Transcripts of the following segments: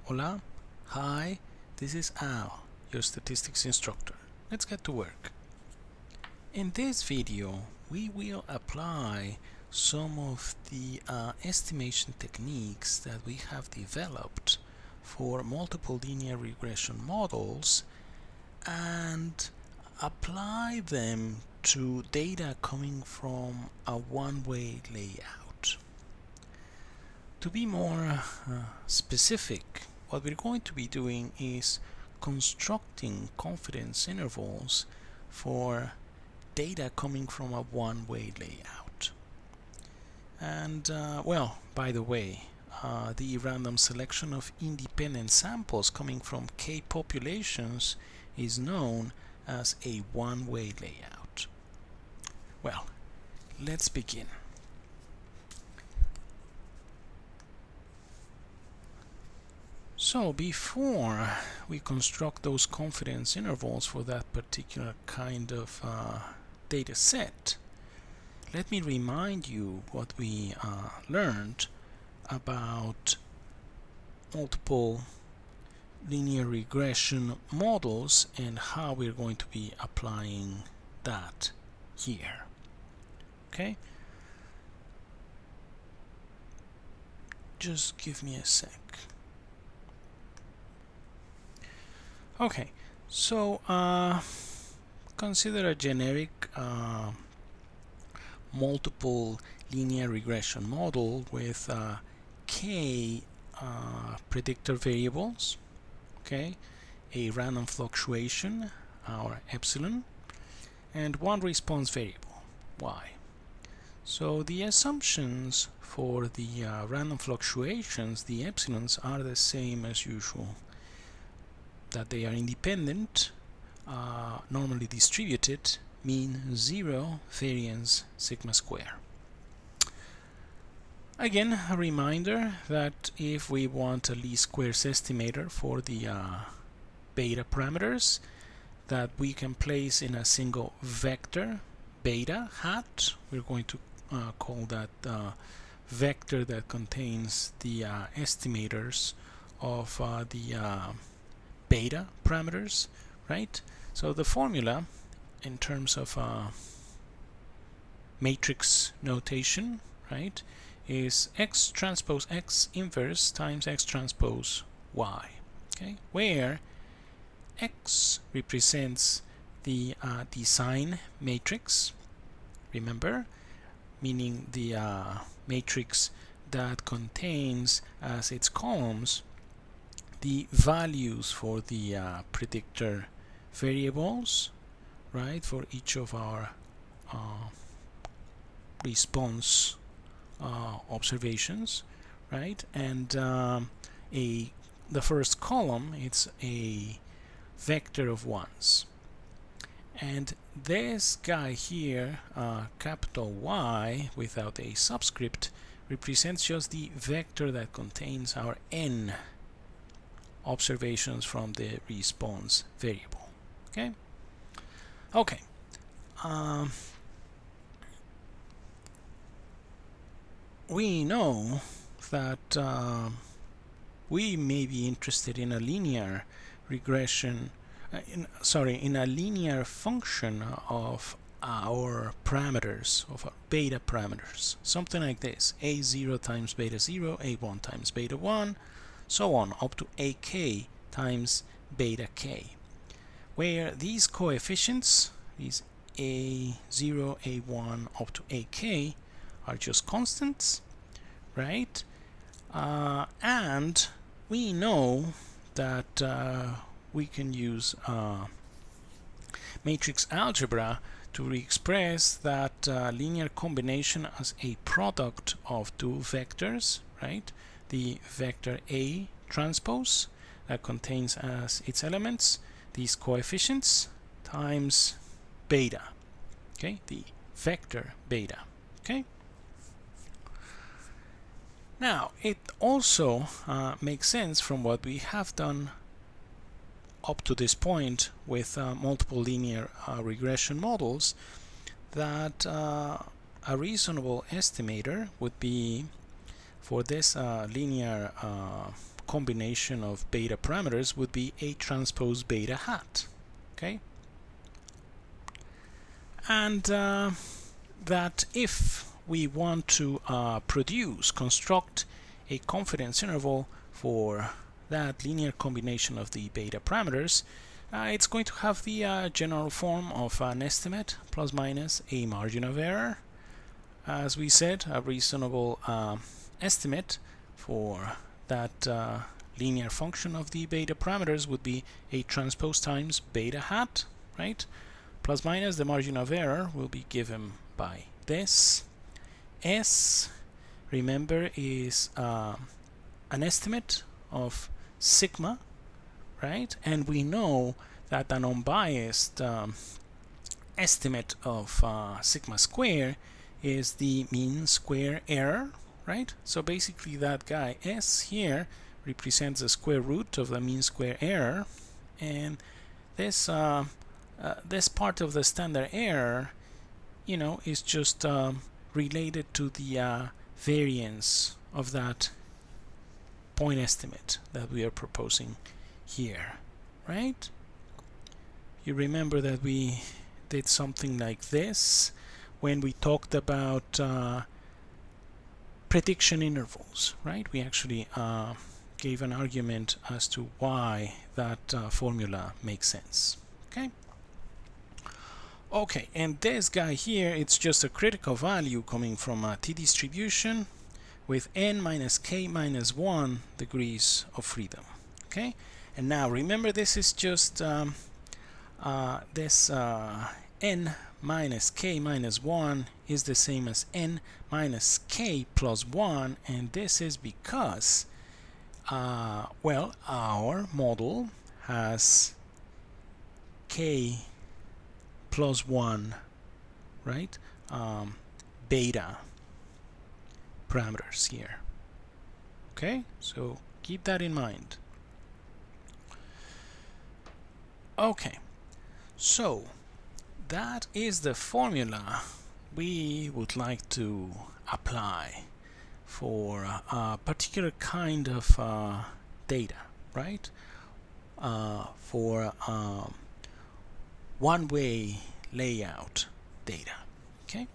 Hola, hi, this is Al, your statistics instructor. Let's get to work. In this video, we will apply some of the estimation techniques that we have developed for multiple linear regression models and apply them to data coming from a one-way layout. To be more specific, what we're going to be doing is constructing confidence intervals for data coming from a one-way layout. And well, by the way, the random selection of independent samples coming from K populations is known as a one-way layout. Well, let's begin. So before we construct those confidence intervals for that particular kind of data set, let me remind you what we learned about multiple linear regression models and how we're going to be applying that here. Okay? Just give me a sec. Okay, so consider a generic multiple linear regression model with k predictor variables, okay, a random fluctuation, our epsilon, and one response variable, y. So the assumptions for the random fluctuations, the epsilons, are the same as usual. That they are independent, normally distributed, mean 0, variance sigma square. Again, a reminder that if we want a least squares estimator for the beta parameters that we can place in a single vector beta hat, we're going to call that vector that contains the estimators of the beta parameters, right? So the formula in terms of matrix notation, right, is x transpose x inverse times x transpose y, okay, where x represents the design matrix, remember, meaning the matrix that contains as its columns the values for the predictor variables, right, for each of our response observations, right, and the first column, it's a vector of ones, and this guy here, capital Y without a subscript, represents just the vector that contains our n observations from the response variable. Okay. We know that we may be interested in a linear regression, in a linear function of our parameters, of our beta parameters, something like this: a0 times beta 0, a1 times beta 1, so on up to ak times beta k, where these coefficients, these a0, a1 up to ak, are just constants, right? And we know that we can use matrix algebra to re-express that linear combination as a product of two vectors, right? The vector A transpose that contains as its elements these coefficients times beta, okay, the vector beta, okay. Now it also makes sense from what we have done up to this point with multiple linear regression models that a reasonable estimator would be for this linear combination of beta parameters would be A transpose beta hat. Okay, and that if we want to construct a confidence interval for that linear combination of the beta parameters, it's going to have the general form of an estimate plus minus a margin of error. As we said, a reasonable estimate for that linear function of the beta parameters would be A transpose times beta hat, right? Plus minus the margin of error will be given by this. S, remember, is an estimate of sigma, right? And we know that an unbiased estimate of sigma square is the mean square error, right? So basically that guy S here represents the square root of the mean square error, and this this part of the standard error, you know, is just related to the variance of that point estimate that we are proposing here, right? You remember that we did something like this when we talked about prediction intervals, right? We actually gave an argument as to why that formula makes sense. Okay. Okay, and this guy here, it's just a critical value coming from a t-distribution with n minus k minus 1 degrees of freedom. Okay, and now remember, this is just this n minus k minus 1 is the same as n minus k plus 1, and this is because well, our model has k plus 1, right, beta parameters here. Okay, so keep that in mind. Okay, so that is the formula we would like to apply for a particular kind of data, right? For one-way layout data. Okay,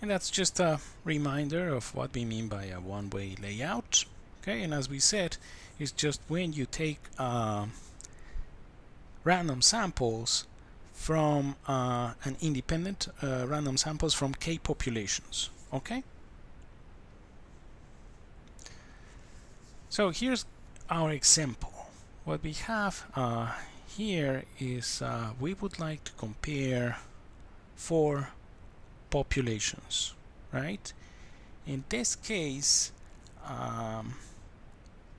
and that's just a reminder of what we mean by a one-way layout. Okay, and as we said, it's just when you take random samples from an independent random samples from k populations. Okay, so here's our example. What we have here is we would like to compare 4 populations, right? In this case,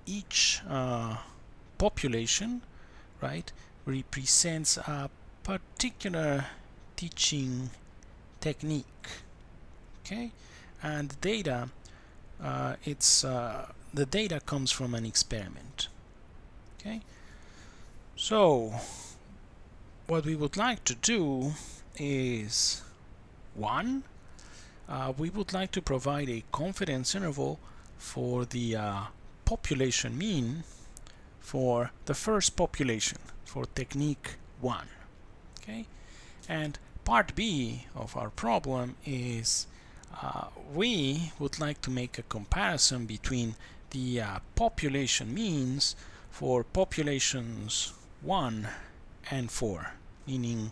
each population, right, represents a particular teaching technique. Okay, and the data, the data comes from an experiment. Okay, so what we would like to do is, one, we would like to provide a confidence interval for the population mean for the first population, for technique 1. Okay, and part B of our problem is we would like to make a comparison between the population means for populations 1 and 4, meaning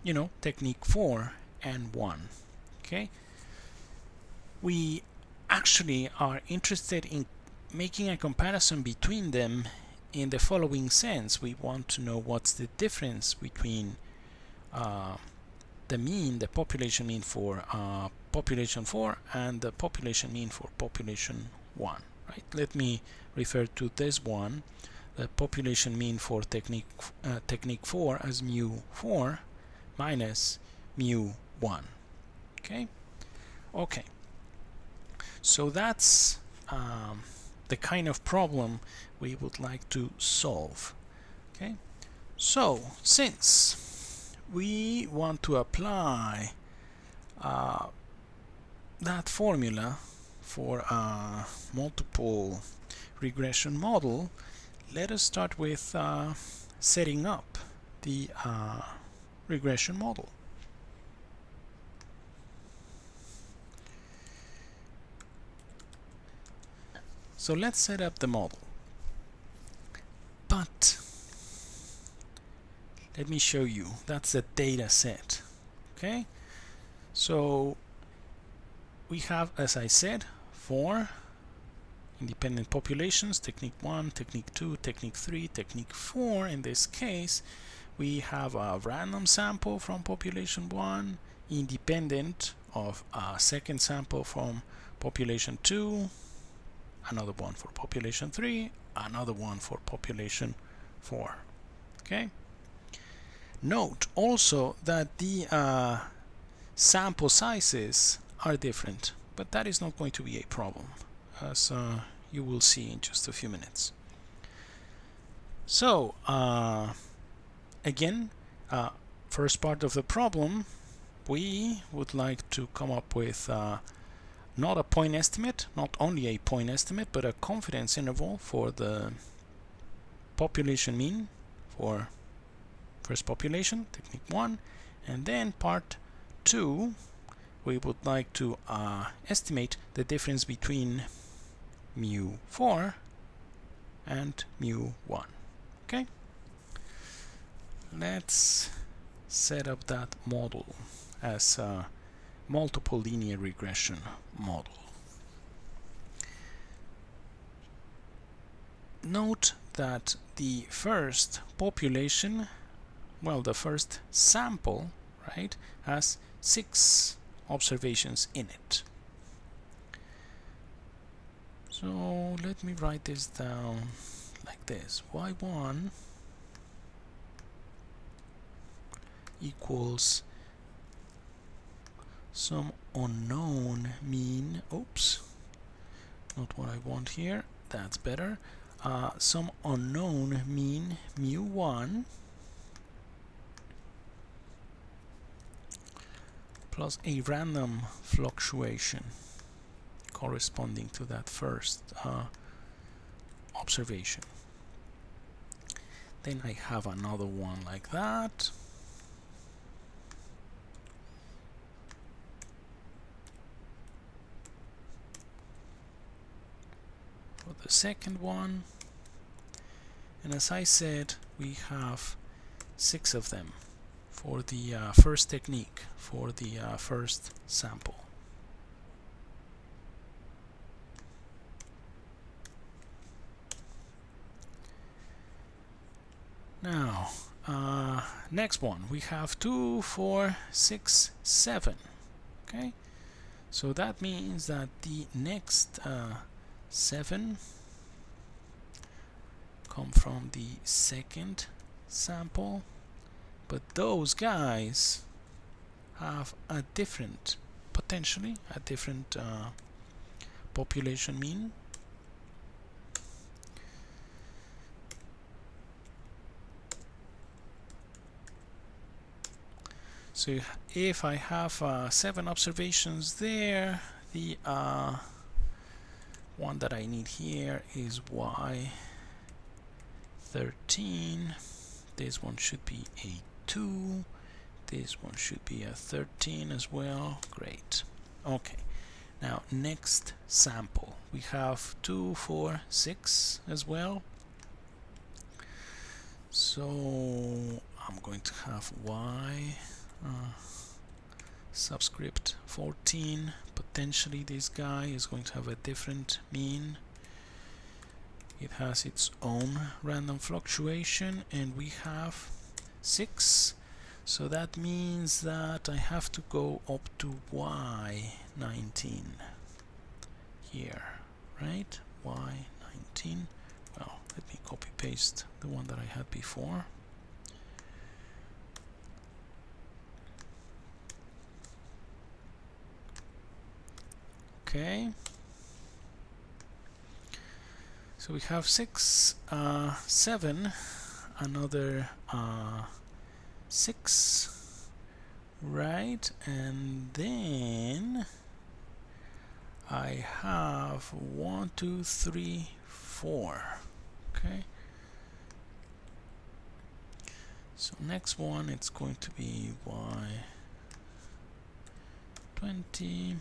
you know, technique 4 and 1. Okay, we actually are interested in making a comparison between them in the following sense. We want to know what's the difference between the mean, the population mean for population 4 and the population mean for population 1. Right? Let me refer to this one, the population mean for technique 4 as mu 4 minus mu 1. Okay. Okay. So that's the kind of problem we would like to solve. Okay, so since we want to apply that formula for a multiple regression model, let us start with setting up the regression model. So let's set up the model. But let me show you. That's the data set. Okay? So we have, as I said, 4 independent populations, technique 1, technique 2, technique 3, technique 4. In this case, we have a random sample from population 1, independent of a second sample from population 2, another one for population 3, another one for population 4. Okay? Note also that the sample sizes are different, but that is not going to be a problem, as you will see in just a few minutes. So again, first part of the problem, we would like to come up with not a point estimate, not only a point estimate, but a confidence interval for the population mean for first population, technique 1, and then part 2, we would like to estimate the difference between mu4 and mu1. Okay? Let's set up that model as a multiple linear regression model. Note that the first population, well, the first sample, right, has 6 observations in it. So let me write this down like this. Y1 equals some unknown mean, oops, not what I want here, that's better, some unknown mean mu1 plus a random fluctuation corresponding to that first observation. Then I have another one like that. For the second one, and as I said, we have 6 of them for the first technique, for the first sample. Now, next one, we have 2, 4, 6, 7. Okay, so that means that the next 7 come from the second sample, but those guys have a different, potentially a different population mean. So if I have 7 observations there, the one that I need here is Y13. This one should be a 2. This one should be a 13 as well. Great. Okay. Now next sample. We have 2, 4, 6 as well. So I'm going to have Y subscript 14. Potentially this guy is going to have a different mean. It has its own random fluctuation, and we have 6. So that means that I have to go up to Y19 here, right? Y19. Well, let me copy paste the one that I had before. Okay, so we have 6, 7, another 6, right? And then I have 1, 2, 3, 4. Okay. So next one, it's going to be y20,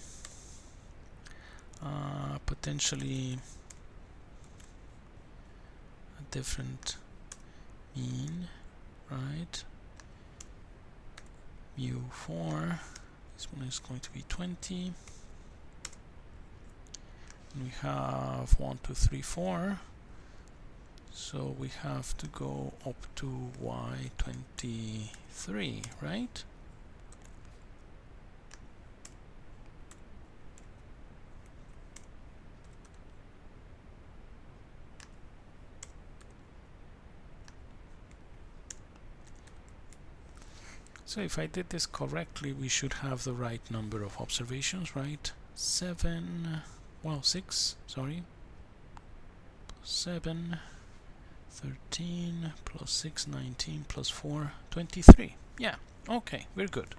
potentially a different mean, right? mu4, this one is going to be 20. And we have 1, 2, 3, 4. So we have to go up to y23, right? So if I did this correctly, we should have the right number of observations, right? 6, sorry. 7, 13 plus 6, 19 plus 4, 23. Yeah, okay, we're good.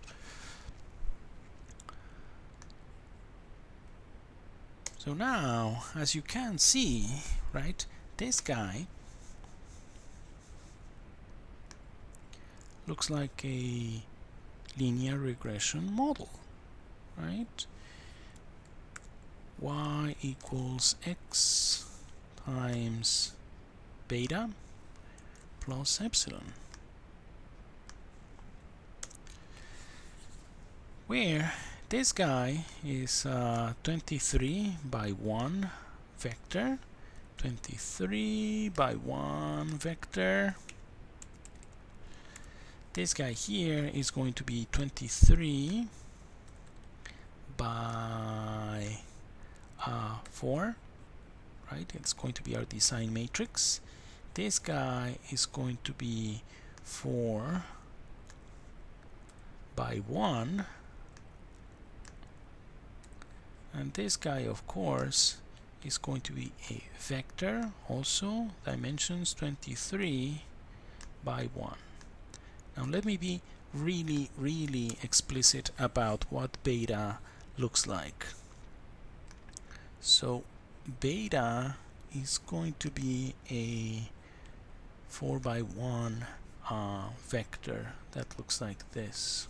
So now, as you can see, right, this guy looks like a linear regression model, right? Y equals x times beta plus epsilon, where this guy is 23 by 1 vector, 23 by 1 vector. This guy here is going to be 23 by 4, right? It's going to be our design matrix. This guy is going to be 4 by 1, and this guy, of course, is going to be a vector, also dimensions 23 by 1. Now let me be really explicit about what beta looks like. So beta is going to be a 4 by 1 vector that looks like this.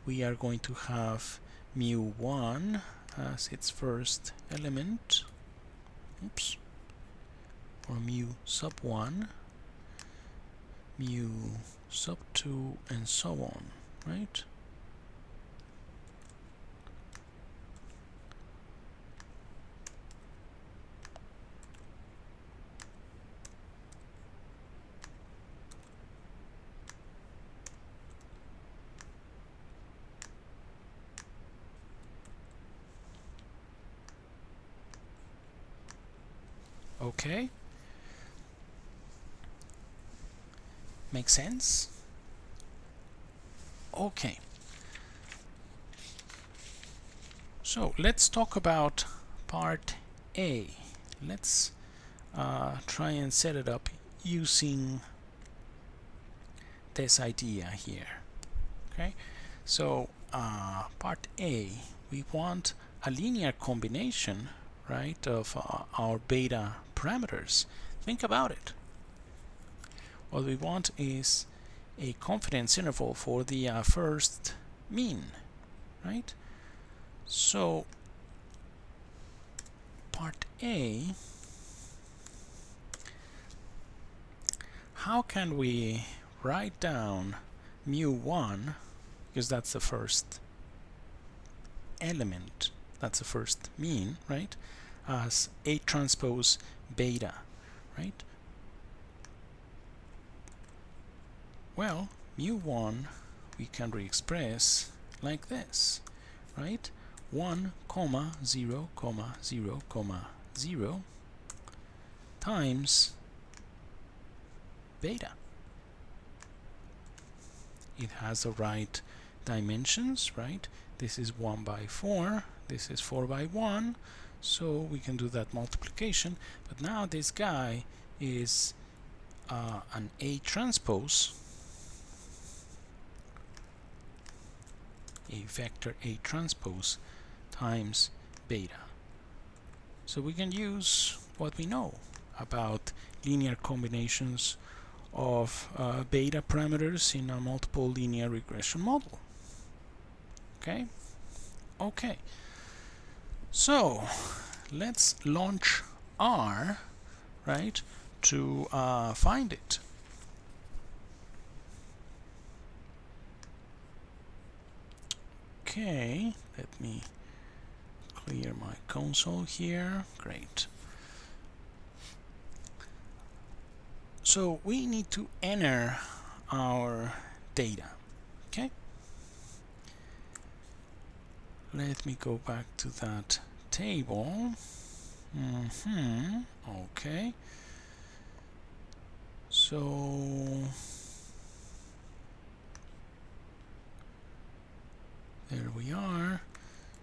We are going to have mu1 as its first element, or mu sub 1, mu sub 2, and so on, right? Okay. Make sense? Okay. So let's talk about part A. Let's try and set it up using this idea here. Okay. So part A, we want a linear combination, right, of our beta parameters. Think about it. What we want is a confidence interval for the first mean, right? So part A, how can we write down mu1, because that's the first element, that's the first mean, right, as A transpose beta, right? Well, mu1 we can re-express like this, right? 1, 0, 0, 0 times beta. It has the right dimensions, right? This is 1 by 4, this is 4 by 1, so we can do that multiplication. But now this guy is an A transpose, a vector A transpose times beta. So we can use what we know about linear combinations of beta parameters in a multiple linear regression model. Okay, so let's launch R, right, to find it. Okay, let me clear my console here. Great. So we need to enter our data. Okay, let me go back to that table. Okay, so there we are.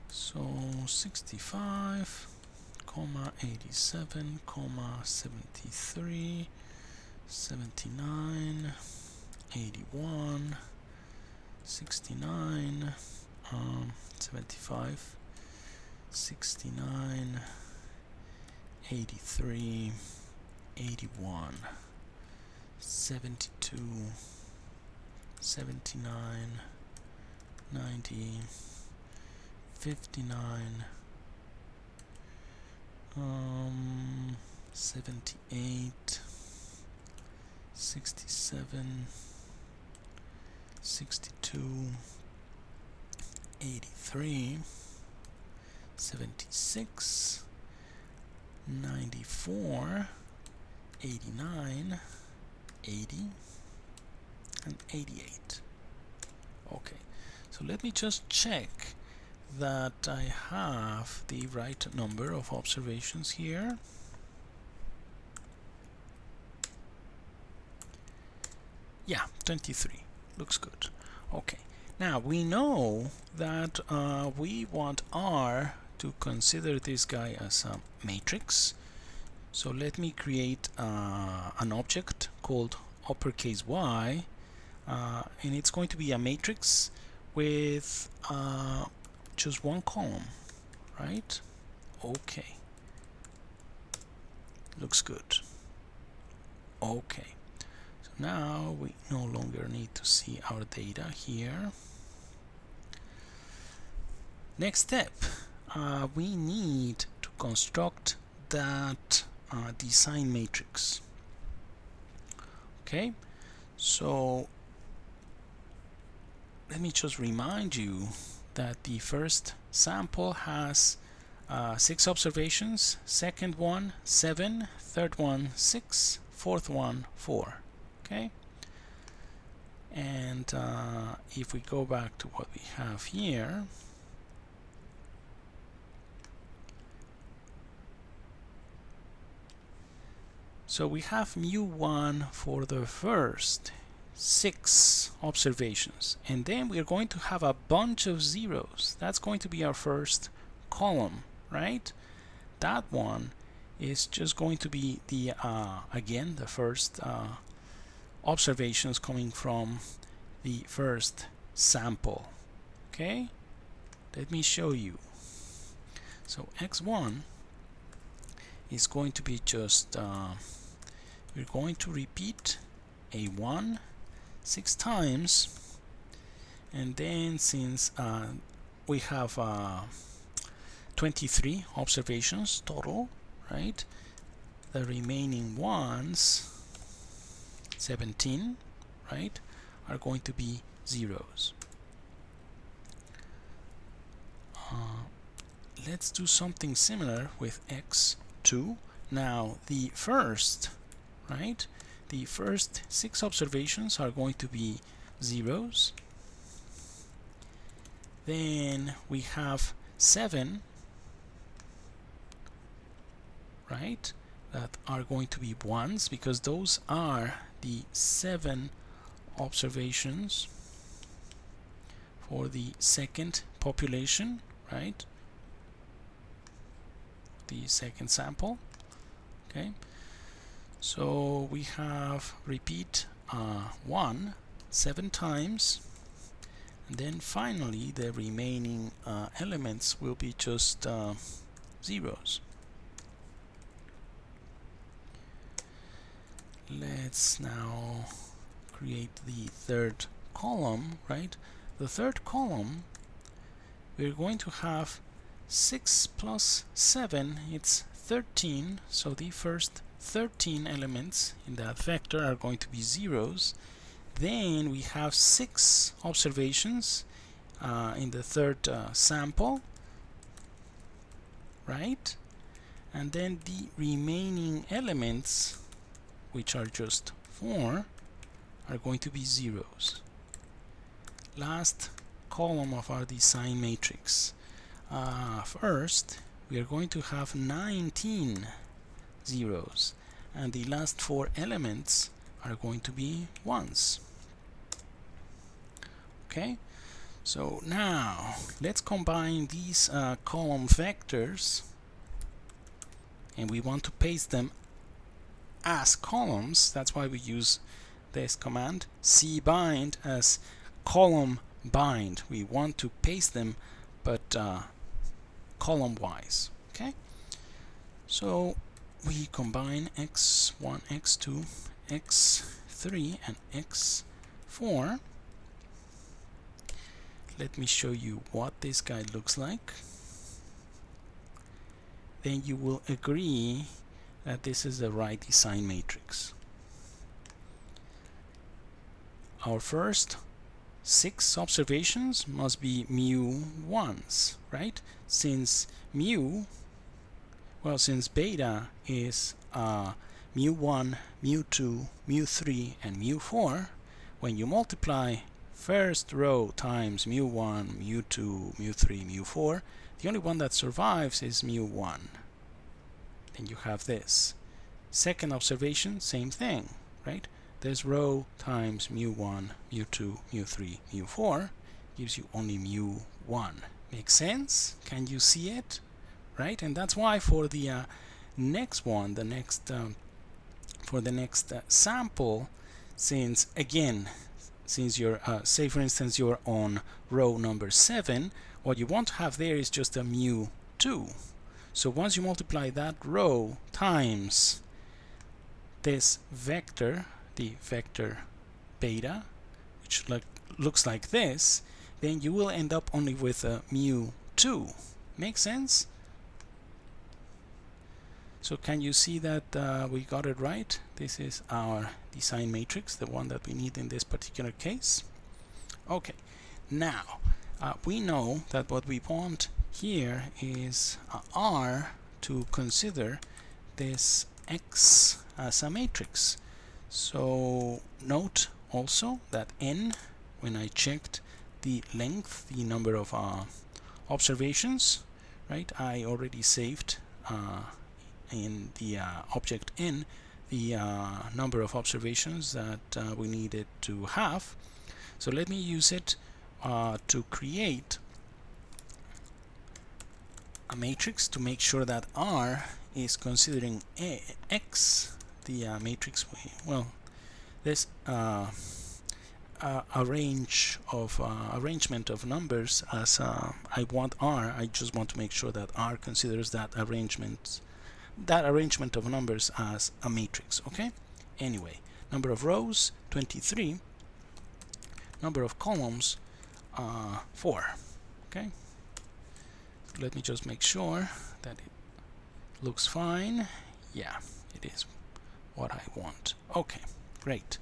So 65, 87, 73, 79, 81, 69, 75, 69, 83, 81, 72, 79, 90, 59, 78, 67, 62, 83, 76, 94, 89, 80, and 88. Okay, so let me just check that I have the right number of observations here. Yeah, 23. Looks good. Okay, now we know that we want R to consider this guy as a matrix. So let me create an object called uppercase Y, and it's going to be a matrix with just one column, right? Okay, looks good. Okay, so now we no longer need to see our data here. Next step, we need to construct that design matrix. Okay, so let me just remind you that the first sample has 6 observations, second one 7, third one 6, fourth one 4. Okay, and if we go back to what we have here, so we have mu1 for the first 6 observations, and then we're going to have a bunch of zeros. That's going to be our first column, right? That one is just going to be the again the first observations coming from the first sample. Okay, let me show you. So x1 is going to be just we're going to repeat a1 6 times, and then since we have 23 observations total, right, the remaining ones 17, right, are going to be zeros. Let's do something similar with x2. Now the first, right, the first 6 observations are going to be zeros. Then we have 7, right, that are going to be ones, because those are the 7 observations for the second population, right, the second sample. Okay, so we have repeat 1 7 times, And then finally the remaining elements will be just zeros. Let's now create the third column, right? The third column, we're going to have 6 plus 7, it's 13, so the first 13 elements in that vector are going to be zeros. Then we have 6 observations in the third sample, right? And then the remaining elements, which are just 4, are going to be zeros. Last column of our design matrix. First, we are going to have 19 zeros, and the last 4 elements are going to be ones. Okay, so now let's combine these column vectors, and we want to paste them as columns. That's why we use this command cbind as column bind. We want to paste them, but column wise. Okay, so we combine x1, x2, x3 and x4. Let me show you what this guy looks like. Then you will agree that this is the right design matrix. Our first 6 observations must be mu1s, right? Since beta is mu1, mu2, mu3, and mu4, when you multiply first row times mu1, mu2, mu3, mu4, the only one that survives is mu1. Then you have this. Second observation, same thing, right? This row times mu1, mu2, mu3, mu4 gives you only mu1. Makes sense? Can you see it? Right? And that's why for the next one, for the next sample, since you're say for instance you're on row number 7, what you want to have there is just a mu2. So once you multiply that row times this vector, the vector beta, which looks like this, then you will end up only with a mu2. Make sense? So can you see that we got it right? This is our design matrix, the one that we need in this particular case. Okay, now we know that what we want here is R to consider this X as a matrix. So note also that n, when I checked the length, the number of observations, right, I already saved in the object n the number of observations that we needed to have. So let me use it to create a matrix to make sure that R is considering X, the matrix, this arrangement of numbers as I want R. I just want to make sure that R considers that arrangement of numbers as a matrix. Okay, anyway, number of rows 23, number of columns 4. Okay, let me just make sure that it looks fine. Yeah, it is what I want. Okay, great.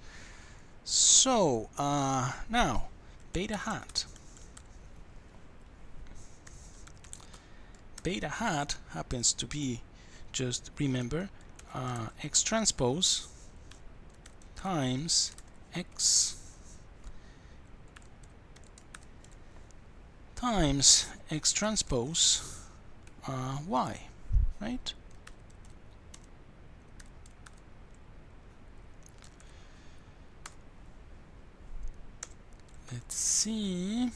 So now beta hat happens to be, just remember, X transpose times X times X transpose Y, right? Let's see.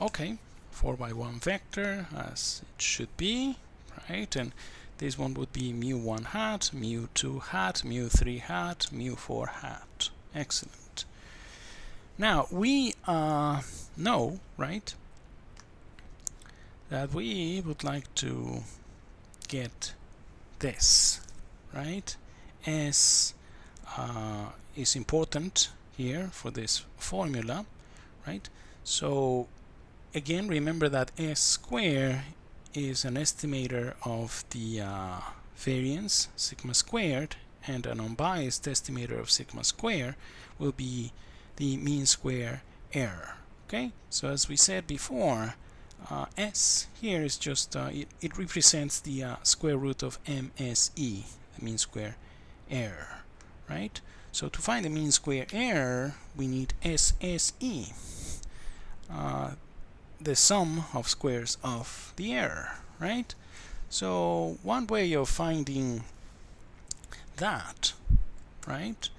Okay, 4x1 vector as it should be, right? And this one would be mu1 hat, mu2 hat, mu3 hat, mu4 hat. Excellent. Now we know, right, that we would like to get this, right? S is important here for this formula, right? So again, remember that S square is an estimator of the variance, sigma squared, and an unbiased estimator of sigma square will be the mean square error. Okay, so as we said before, S here is just it represents the square root of MSE, the mean square error, right? So to find the mean square error, we need SSE, the sum of squares of the error, right? So one way of finding that, right,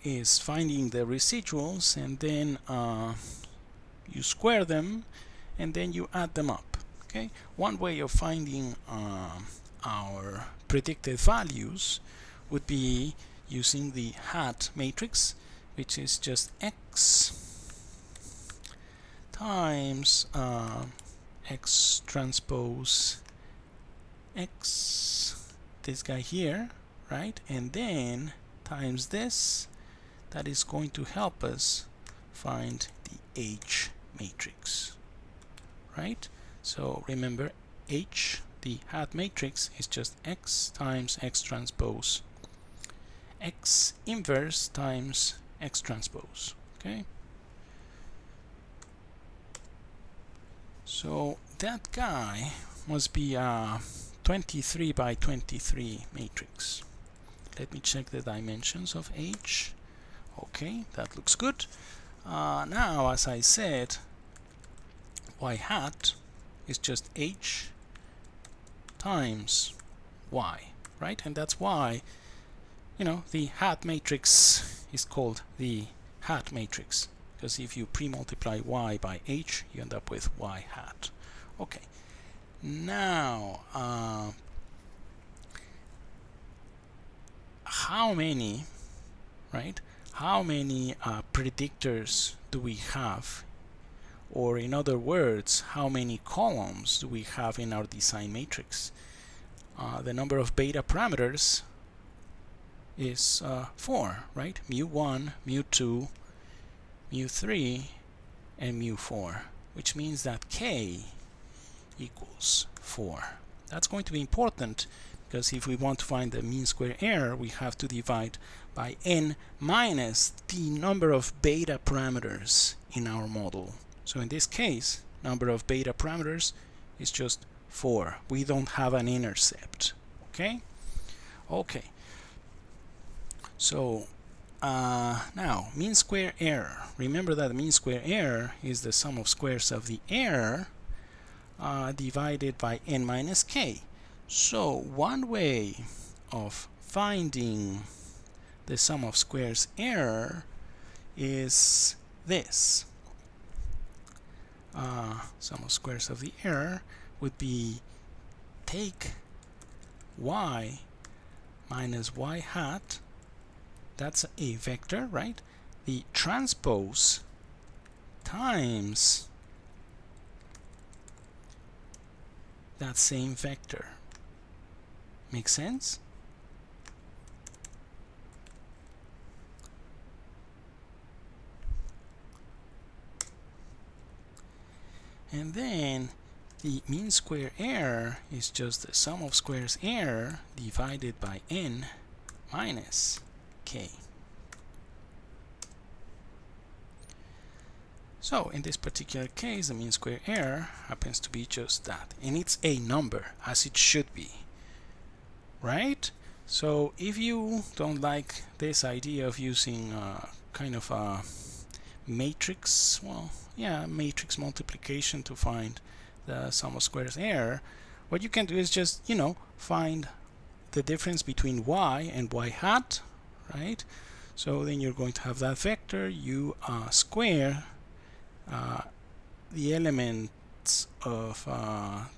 is finding the residuals, and then you square them and then you add them up. Okay, one way of finding our predicted values would be using the hat matrix, which is just x times x transpose x, this guy here, right, and then times this. That is going to help us find the H matrix, right? So remember, H, the hat matrix, is just x times x transpose x inverse times x transpose. Okay, so that guy must be a 23 by 23 matrix. Let me check the dimensions of H. Okay, that looks good. Now, as I said, y hat is just H times y, right? And that's why, you know, the hat matrix is called the hat matrix, because if you pre-multiply y by H, you end up with y hat. Okay, now how many, right? How many predictors do we have? Or in other words, how many columns do we have in our design matrix? The number of beta parameters is 4, right? mu1, mu2, mu3, and mu4, which means that k equals 4. That's going to be important, because if we want to find the mean square error, we have to divide by n minus the number of beta parameters in our model. So in this case, number of beta parameters is just 4. We don't have an intercept. Okay? Okay. So now, mean square error. Remember that the mean square error is the sum of squares of the error divided by n minus k. So one way of finding the sum of squares error is this. Sum of squares of the error would be take y minus y hat, that's a vector, right? The transpose times that same vector. Make sense? And then the mean square error is just the sum of squares error divided by n minus k. So in this particular case, the mean square error happens to be just that, and it's a number, as it should be, right? So if you don't like this idea of using kind of a matrix, well, yeah, matrix multiplication to find the sum of squares error, what you can do is just, you know, find the difference between y and y hat, right? So then you're going to have that vector, you square the elements of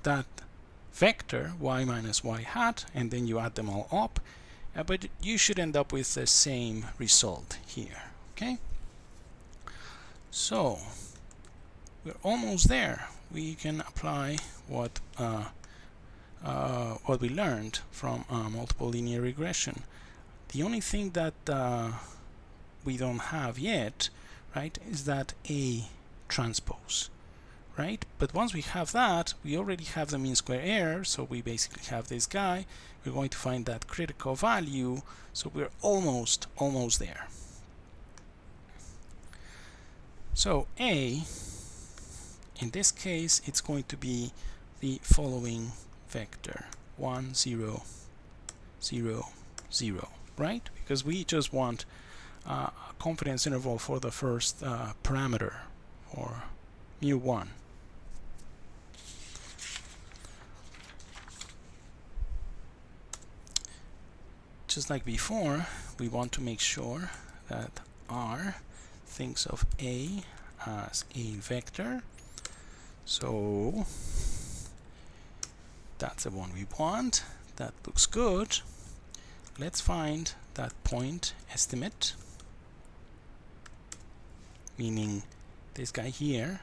that vector, y minus y hat, and then you add them all up, but you should end up with the same result here. Okay, So we're almost there. We can apply what we learned from multiple linear regression. The only thing that we don't have yet, right, is that A transpose, right? But once we have that, we already have the mean square error, so we basically have this guy. We're going to find that critical value, so we're almost there. So A, in this case, it's going to be the following vector: 1, 0, 0, 0, right? Because we just want a confidence interval for the first parameter, or mu1. Just like before, we want to make sure that R thinks of A as a vector. So that's the one we want. That looks good. Let's find that point estimate, meaning this guy here.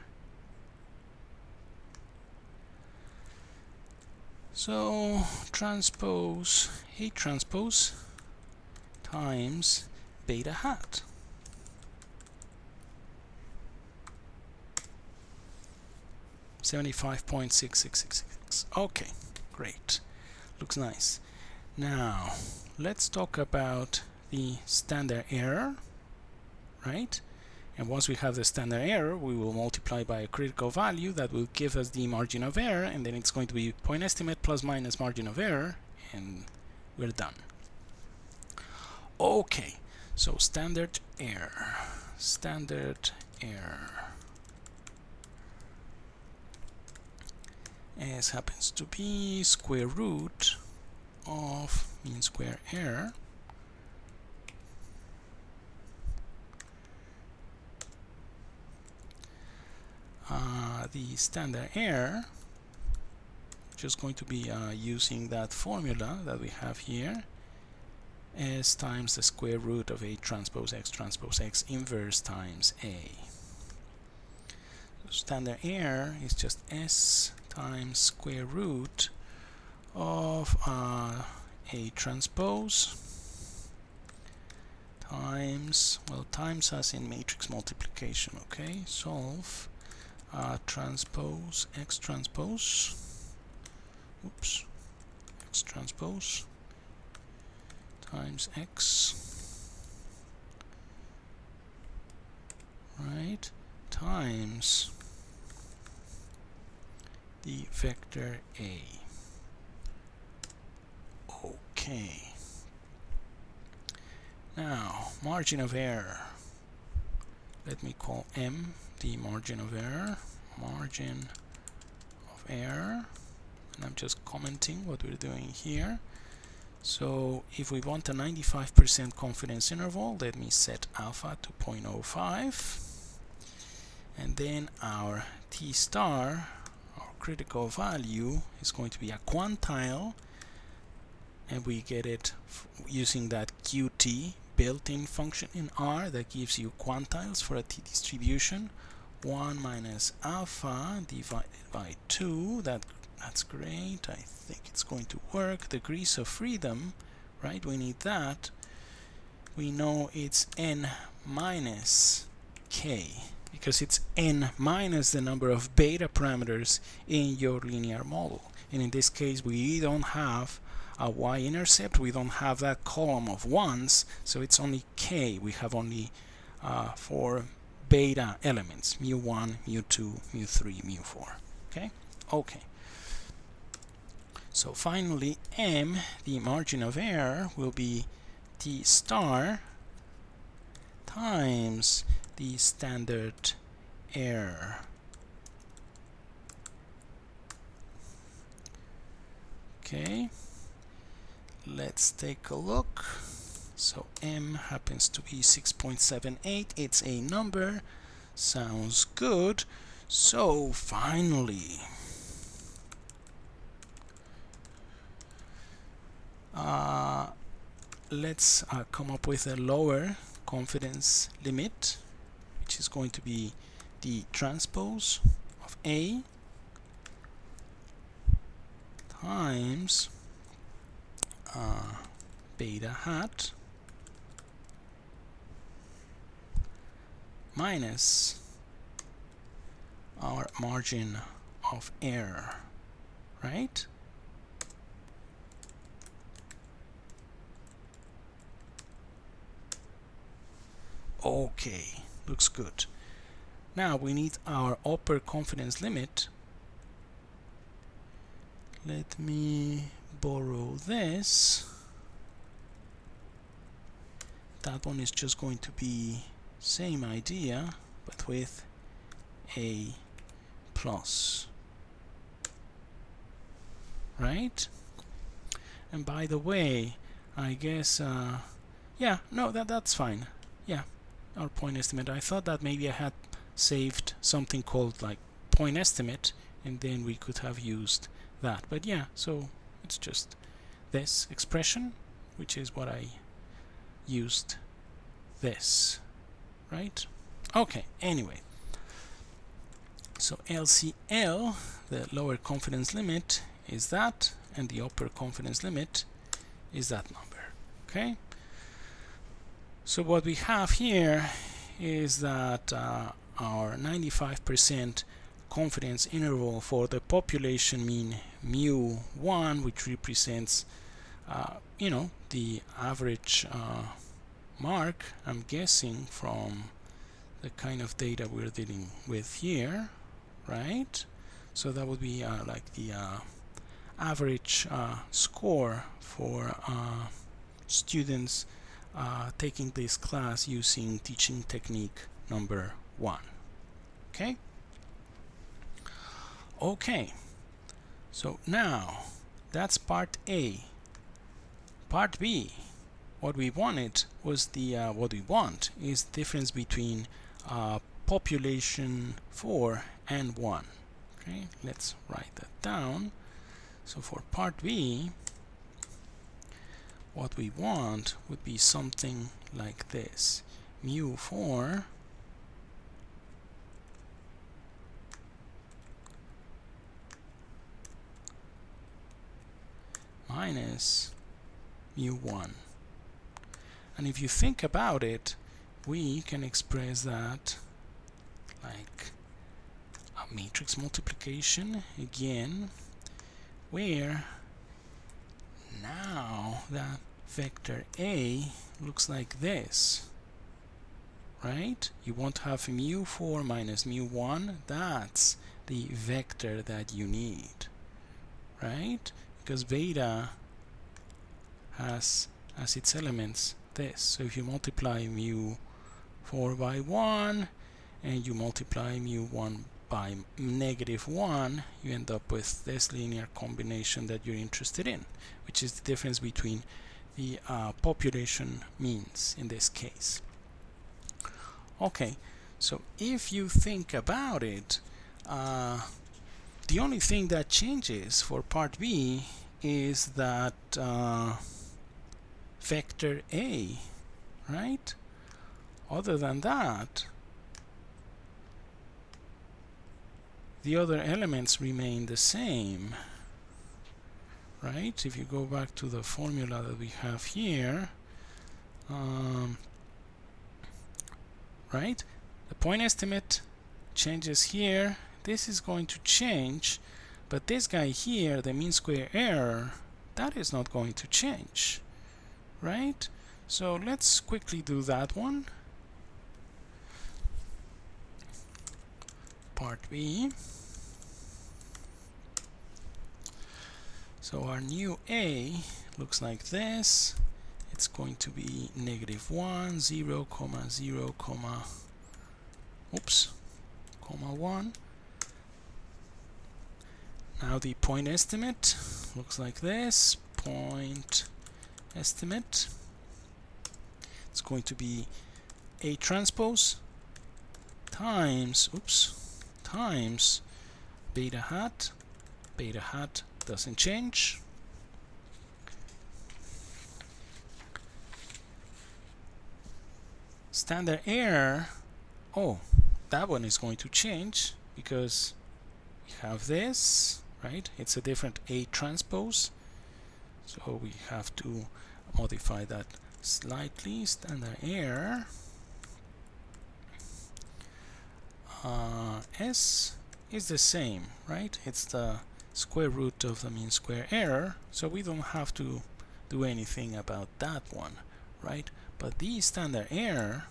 So transpose A transpose times beta hat. .66666. Okay, great. Looks nice. Now let's talk about the standard error, right? And once we have the standard error, we will multiply by a critical value that will give us the margin of error, and then it's going to be point estimate plus minus margin of error, and we're done. Okay, so standard error. S happens to be square root of mean square error the standard error, which is going to be using that formula that we have here, S times the square root of A transpose X inverse times A. So standard error is just S times square root of A transpose times, well, times as in matrix multiplication, okay? Solve transpose X transpose, oops, X transpose times X, right, times the vector A. Okay. Now, margin of error. Let me call M the margin of error. Margin of error. And I'm just commenting what we're doing here. So if we want a 95% confidence interval, let me set alpha to 0.05. And then our T star, our critical value, is going to be a quantile. And we get it using that Qt built-in function in R that gives you quantiles for a T distribution. 1 minus alpha divided by 2. That's great. I think it's going to work. Degrees of freedom, right? We need that. We know it's n minus k, because it's n minus the number of beta parameters in your linear model. And in this case, we don't have a y-intercept, we don't have that column of ones, so it's only k. We have only 4 beta elements: mu1, mu2, mu3, mu4. Okay? Okay. So finally, M, the margin of error, will be T star times the standard error. Okay. Let's take a look. So M happens to be 6.78. It's a number. Sounds good. So finally, let's come up with a lower confidence limit, which which is going to be the transpose of A times beta hat minus our margin of error, right? Okay, looks good. Now we need our upper confidence limit. Let me borrow this. That one is just going to be same idea, but with a plus, right? And by the way, I guess yeah, no, that's fine. Yeah, our point estimate. I thought that maybe I had saved something called like point estimate, and then we could have used that. But yeah, so it's just this expression, which is what I used this, right? Okay, anyway. So LCL, the lower confidence limit, is that, and the upper confidence limit is that number, okay? So what we have here is that our 95% confidence interval for the population mean mu1, which represents you know, the average mark, I'm guessing, from the kind of data we're dealing with here, right? So that would be like the average score for students taking this class using teaching technique number 1. Okay? Okay, so now that's part A. Part B, what we wanted was the what we want is the difference between population 4 and 1. Okay, let's write that down. So for part B, what we want would be something like this: mu4 minus mu1. And if you think about it, we can express that like a matrix multiplication again, where now that vector A looks like this, right? You want to have mu4 minus mu1. That's the vector that you need, right? Because beta has as its elements this. So if you multiply mu4 by 1 and you multiply mu1 by -1, you end up with this linear combination that you're interested in, which is the difference between the population means in this case. Okay, so if you think about it, the only thing that changes for part B is that vector A, right? Other than that, the other elements remain the same, right? If you go back to the formula that we have here, right? The point estimate changes here. This is going to change, but this guy here, the mean square error, that is not going to change, right? So let's quickly do that one. Part B. So our new A looks like this. It's going to be -1, 0, 0, oops, comma 1. Now the point estimate looks like this. Point estimate. It's going to be A transpose times, oops, times beta hat. Beta hat doesn't change. Standard error oh, that one is going to change because we have this, right? It's a different A transpose, so we have to modify that slightly. Standard error S is the same, right? It's the square root of the mean square error, so we don't have to do anything about that one, right? But the standard error,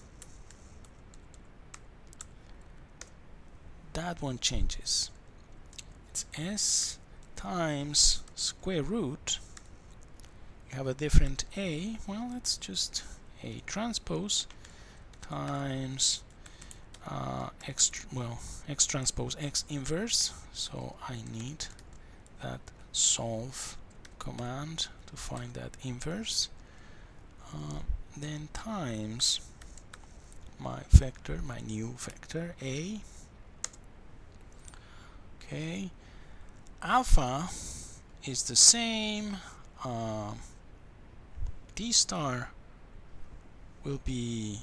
that one changes. It's S times square root. You have a different A, well, it's just A transpose times X transpose X inverse, so I need that solve command to find that inverse, then times my vector, my new vector A. Okay, alpha is the same, D star will be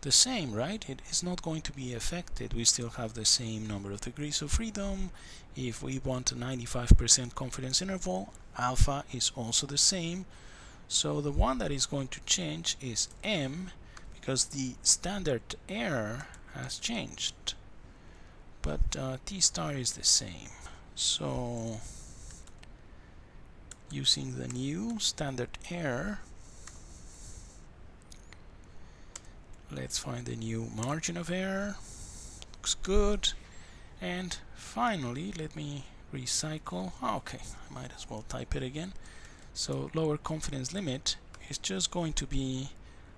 the same, right? It is not going to be affected. We still have the same number of degrees of freedom. If we want a 95% confidence interval, alpha is also the same. So the one that is going to change is M, because the standard error has changed. But T star is the same. So using the new standard error, let's find the new margin of error. Looks good. And finally, let me recycle. Okay, I might as well type it again. So lower confidence limit is just going to be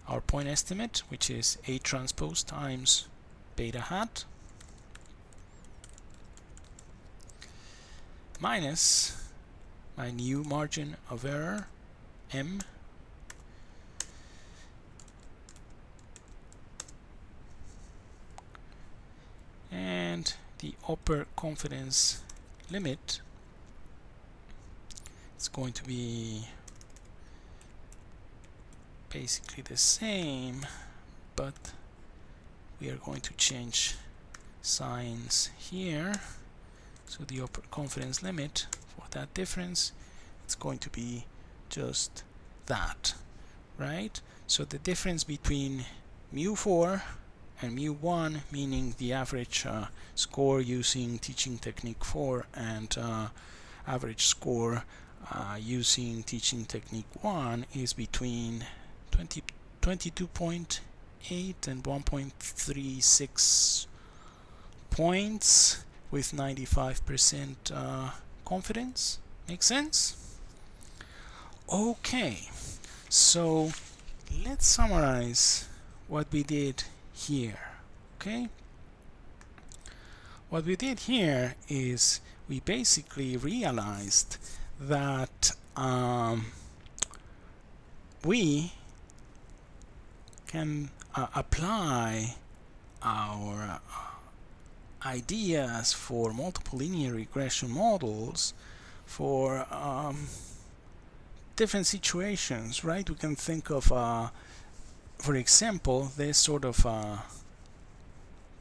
our point estimate, which is A transpose times beta hat, minus my new margin of error, M, and the upper confidence limit is going to be basically the same, but we are going to change signs here. So the upper confidence limit for that difference, it's going to be just that, right? So the difference between mu4 and mu1, meaning the average score using teaching technique 4 and average score using teaching technique 1, is between 22.8 and 1.36 points with 95% confidence. Make sense? Okay, so let's summarize what we did here. Okay, what we did here is we basically realized that we can apply our ideas for multiple linear regression models for different situations, right? We can think of for example, this sort of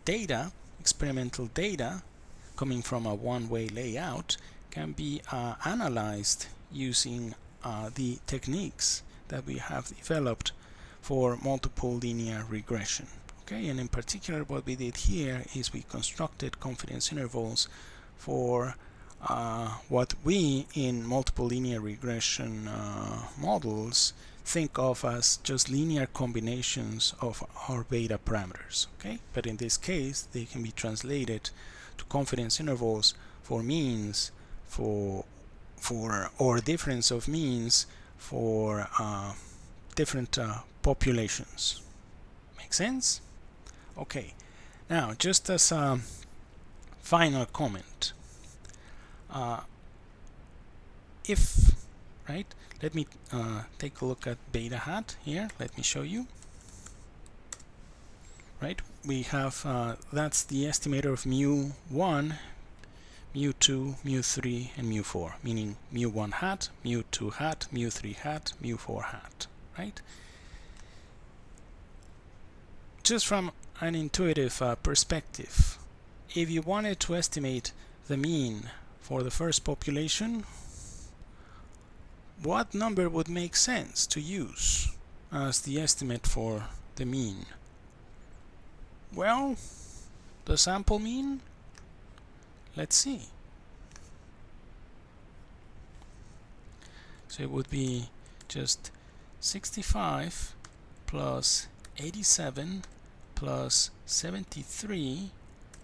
data, experimental data coming from a one-way layout, can be analyzed using the techniques that we have developed for multiple linear regression. Okay, and in particular what we did here is we constructed confidence intervals for what we in multiple linear regression models think of as just linear combinations of our beta parameters. Okay, but in this case they can be translated to confidence intervals for means or difference of means for different populations. Make sense? Okay, now just as a final comment, let me take a look at beta hat here. Let me show you. Right, we have that's the estimator of mu1, mu2, mu3, and mu4, meaning mu1 hat, mu2 hat, mu3 hat, mu4 hat. Right. Just from an intuitive perspective, if you wanted to estimate the mean for the first population, what number would make sense to use as the estimate for the mean? Well, the sample mean? Let's see. So it would be just 65 plus 87 plus 73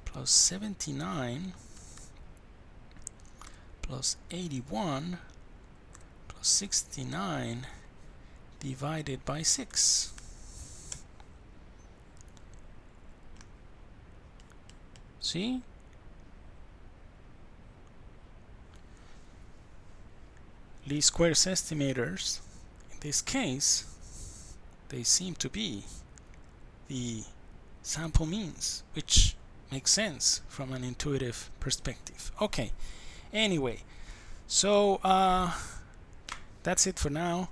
plus 79 plus 81 plus 69 divided by 6. See? Least squares estimators, in this case, they seem to be the sample means, which makes sense from an intuitive perspective. Okay, anyway, so that's it for now.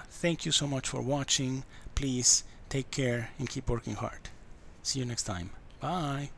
Thank you so much for watching. Please take care and keep working hard. See you next time. Bye.